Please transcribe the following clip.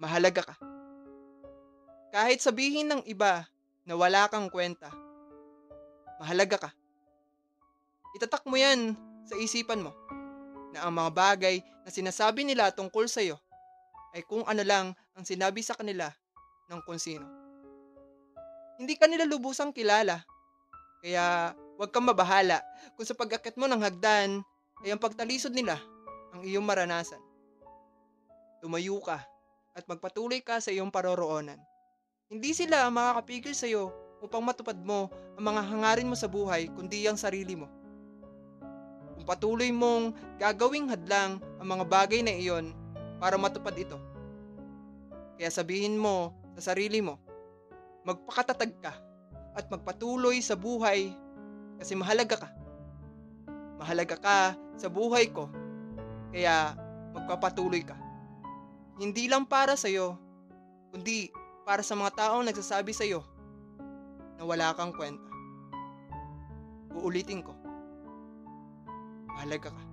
mahalaga ka. Kahit sabihin ng iba na wala kang kwenta, mahalaga ka. Itatak mo yan sa isipan mo na ang mga bagay na sinasabi nila tungkol sa'yo ay kung ano lang ang sinabi sa kanila ng kung sino. Hindi ka nila lubusang kilala, kaya huwag kang mabahala kung sa pag-akyat mo ng hagdan ay ang pagtalisod nila ang iyong maranasan. Tumayo ka at magpatuloy ka sa iyong paroroonan. Hindi sila ang makakapigil sa iyo upang matupad mo ang mga hangarin mo sa buhay kundi ang sarili mo. Kung patuloy mong gagawing hadlang ang mga bagay na iyon para matupad ito, kaya sabihin mo sa sarili mo, magpakatatag ka at magpatuloy sa buhay kasi mahalaga ka. Mahalaga ka sa buhay ko, kaya magpapatuloy ka. Hindi lang para sa iyo, kundi para sa mga taong nagsasabi sa iyo na wala kang kwenta. Uulitin ko, mahalaga ka.